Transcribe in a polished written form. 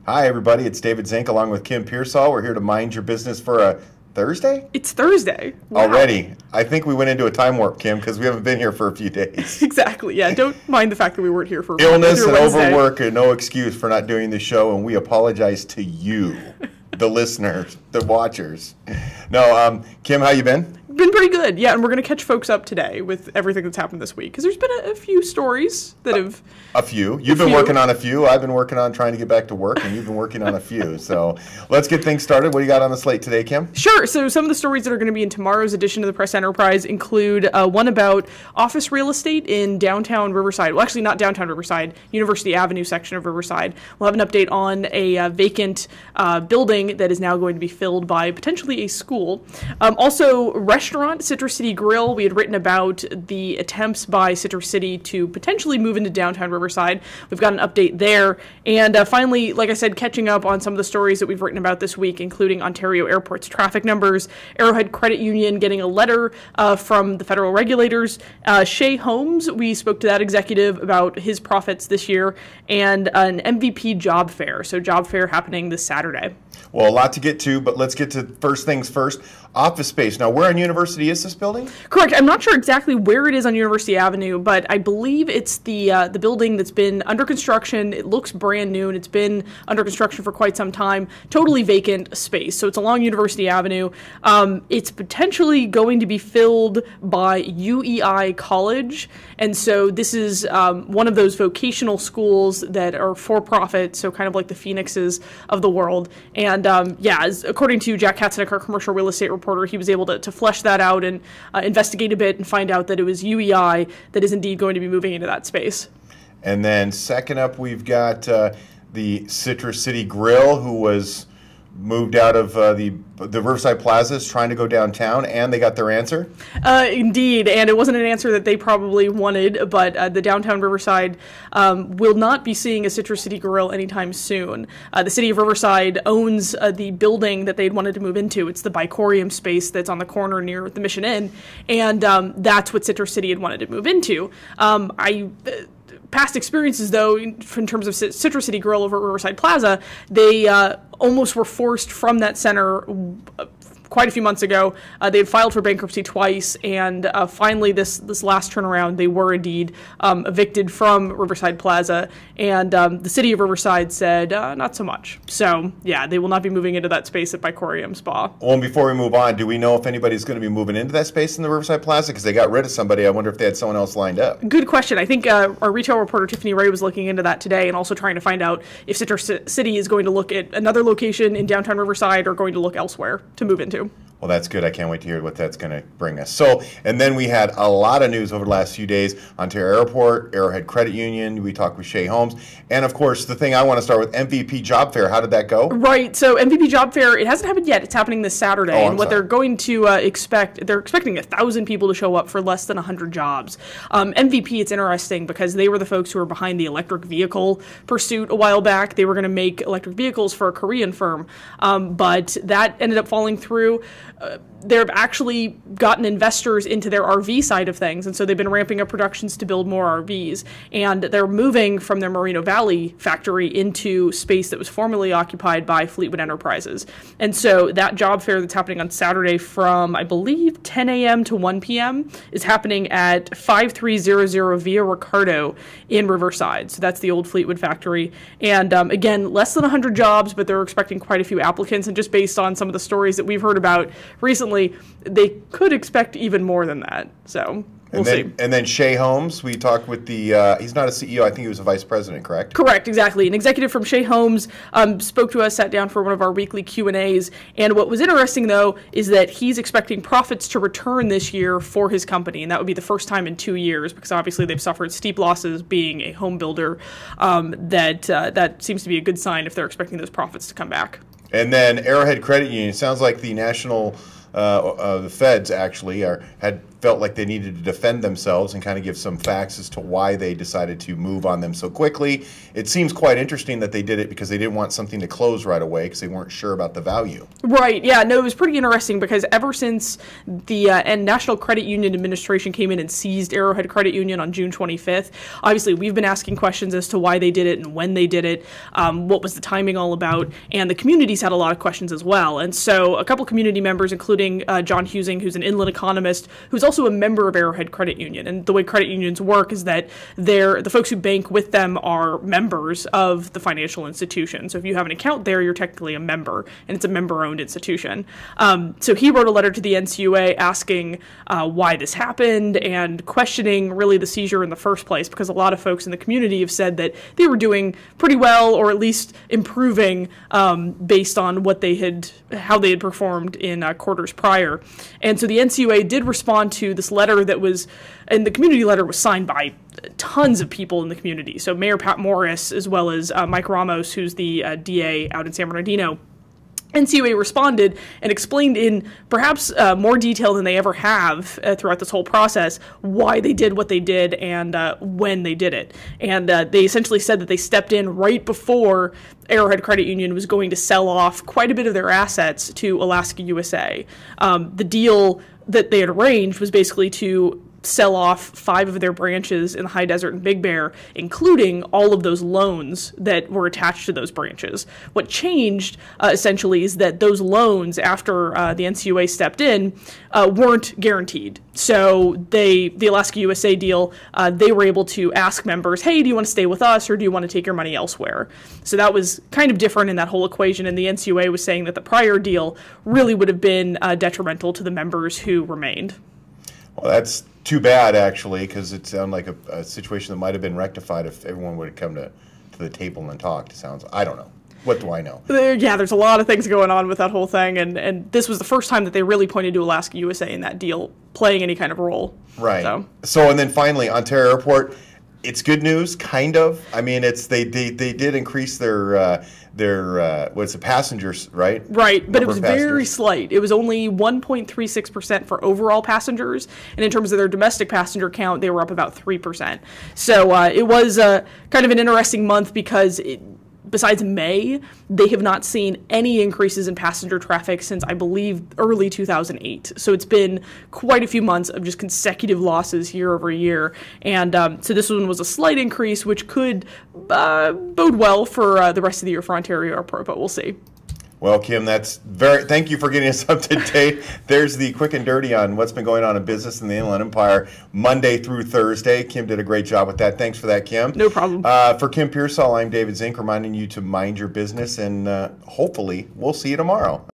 Hi, everybody. It's David Zink along with Kim Pearsall. We're here to mind your business for a Thursday? It's Thursday. Wow. Already. I think we went into a time warp, Kim, because we haven't been here for a few days. Exactly. Yeah, don't mind the fact that we weren't here for illness and Wednesday. Overwork are no excuse for not doing the show, and we apologize to you, the listeners, the watchers. No, Kim, how you been? Been pretty good, yeah, and we're going to catch folks up today with everything that's happened this week, because there's been a few stories that have... A few. You've been working on a few. I've been working on trying to get back to work, and you've been working on a few. So let's get things started. What do you got on the slate today, Kim? Sure. So some of the stories that are going to be in tomorrow's edition of the Press Enterprise include one about office real estate in downtown Riverside. Well, actually not downtown Riverside, University Avenue section of Riverside. We'll have an update on a vacant building that is now going to be filled by potentially a school. Also, restaurant, Citrus City Grill. We had written about the attempts by Citrus City to potentially move into downtown Riverside. We've got an update there. And finally, like I said, catching up on some of the stories that we've written about this week, including Ontario Airport's traffic numbers, Arrowhead Credit Union getting a letter from the federal regulators, Shea Holmes, we spoke to that executive about his profits this year, and an MVP job fair. So job fair happening this Saturday. Well, a lot to get to, but let's get to first things first. Office space. Now, where on University is this building? Correct. I'm not sure exactly where it is on University Avenue, but I believe it's the building that's been under construction. It looks brand new, and it's been under construction for quite some time. Totally vacant space. So it's along University Avenue. It's potentially going to be filled by Uei College, and so this is one of those vocational schools that are for profit, so kind of like the Phoenixes of the world. And according to Jack Katzenek, our commercial real estate reporter, he was able to flesh that out and investigate a bit and find out that it was UEI that is indeed going to be moving into that space. And then second up, we've got the Citrus City Grill, who was moved out of the Riverside Plazas, trying to go downtown, and they got their answer? Indeed, and it wasn't an answer that they probably wanted, but the downtown Riverside will not be seeing a Citrus City Grill anytime soon. The city of Riverside owns the building that they'd wanted to move into. It's the Bicorium space that's on the corner near the Mission Inn, and that's what Citrus City had wanted to move into. Past experiences, though, in terms of Citrus City Grill over at Riverside Plaza, they almost were forced from that center quite a few months ago. They had filed for bankruptcy twice, and finally this last turnaround, they were indeed evicted from Riverside Plaza, and the city of Riverside said not so much. So, yeah, they will not be moving into that space at Bicorium Spa. Well, and before we move on, do we know if anybody's going to be moving into that space in the Riverside Plaza? Because they got rid of somebody. I wonder if they had someone else lined up. Good question. I think our retail reporter, Tiffany Ray, was looking into that today and also trying to find out if Citrus City is going to look at another location in downtown Riverside or going to look elsewhere to move into. Well, that's good. I can't wait to hear what that's going to bring us. So, and then we had a lot of news over the last few days. Ontario Airport, Arrowhead Credit Union, we talked with Shea Holmes. And, of course, the thing I want to start with, MVP Job Fair. How did that go? Right. So, MVP Job Fair, it hasn't happened yet. It's happening this Saturday. And what they're going to they're expecting 1,000 people to show up for less than 100 jobs. MVP, it's interesting because they were the folks who were behind the electric vehicle pursuit a while back. They were going to make electric vehicles for a Korean firm. But that ended up falling through. They've actually gotten investors into their RV side of things, and so they've been ramping up productions to build more RVs. And they're moving from their Moreno Valley factory into space that was formerly occupied by Fleetwood Enterprises. And so that job fair that's happening on Saturday from, I believe, 10 a.m. to 1 p.m. is happening at 5300 Via Ricardo in Riverside. So that's the old Fleetwood factory. And again, less than 100 jobs, but they're expecting quite a few applicants. And just based on some of the stories that we've heard about recently, they could expect even more than that. So we'll see. And then Shea Holmes, we talked with he's not a CEO, I think he was a vice president, correct? Correct, exactly. An executive from Shea Holmes spoke to us, sat down for one of our weekly Q&As. And what was interesting, though, is that he's expecting profits to return this year for his company. And that would be the first time in 2 years, because obviously they've suffered steep losses being a home builder. That seems to be a good sign if they're expecting those profits to come back. And then Arrowhead Credit Union, sounds like the national the feds actually had felt like they needed to defend themselves and kind of give some facts as to why they decided to move on them so quickly. It seems quite interesting that they did it because they didn't want something to close right away because they weren't sure about the value. Right, yeah, no, it was pretty interesting because ever since the National Credit Union Administration came in and seized Arrowhead Credit Union on June 25th, obviously we've been asking questions as to why they did it and when they did it, what was the timing all about, and the communities had a lot of questions as well. And so a couple community members, including John Husing, who's an inland economist, who's also a member of Arrowhead Credit Union. And the way credit unions work is that the folks who bank with them are members of the financial institution. So if you have an account there, you're technically a member, and it's a member-owned institution. So he wrote a letter to the NCUA asking why this happened and questioning really the seizure in the first place, because a lot of folks in the community have said that they were doing pretty well, or at least improving based on how they had performed in quarters prior. And so the NCUA did respond to this letter that was, and the community letter was signed by tons of people in the community. So Mayor Pat Morris, as well as Mike Ramos, who's the DA out in San Bernardino. NCUA responded and explained in perhaps more detail than they ever have throughout this whole process why they did what they did and when they did it. And they essentially said that they stepped in right before Arrowhead Credit Union was going to sell off quite a bit of their assets to Alaska USA. The deal that they had arranged was basically to sell off 5 of their branches in the High Desert and Big Bear, including all of those loans that were attached to those branches. What changed, essentially, is that those loans, after the NCUA stepped in, weren't guaranteed. So the Alaska USA deal, they were able to ask members, hey, do you want to stay with us, or do you want to take your money elsewhere? So that was kind of different in that whole equation, and the NCUA was saying that the prior deal really would have been detrimental to the members who remained. Well, that's too bad, actually, because it sounded like a situation that might have been rectified if everyone would have come to the table and talked. I don't know. What do I know? There's a lot of things going on with that whole thing, and this was the first time that they really pointed to Alaska USA in that deal playing any kind of role. Right. So and then finally, Ontario Airport, it's good news, kind of. I mean, they did increase their passengers, right? Right, but it was very slight. It was only 1.36% for overall passengers, and in terms of their domestic passenger count, they were up about 3%. So it was kind of an interesting month because besides May, they have not seen any increases in passenger traffic since, I believe, early 2008. So it's been quite a few months of just consecutive losses year over year. And so this one was a slight increase, which could bode well for the rest of the year for Ontario Airport, but we'll see. Well, Kim, thank you for getting us up to date. There's the quick and dirty on what's been going on in business in the Inland Empire Monday through Thursday. Kim did a great job with that. Thanks for that, Kim. No problem. For Kim Pearsall, I'm David Zink, reminding you to mind your business, and hopefully we'll see you tomorrow.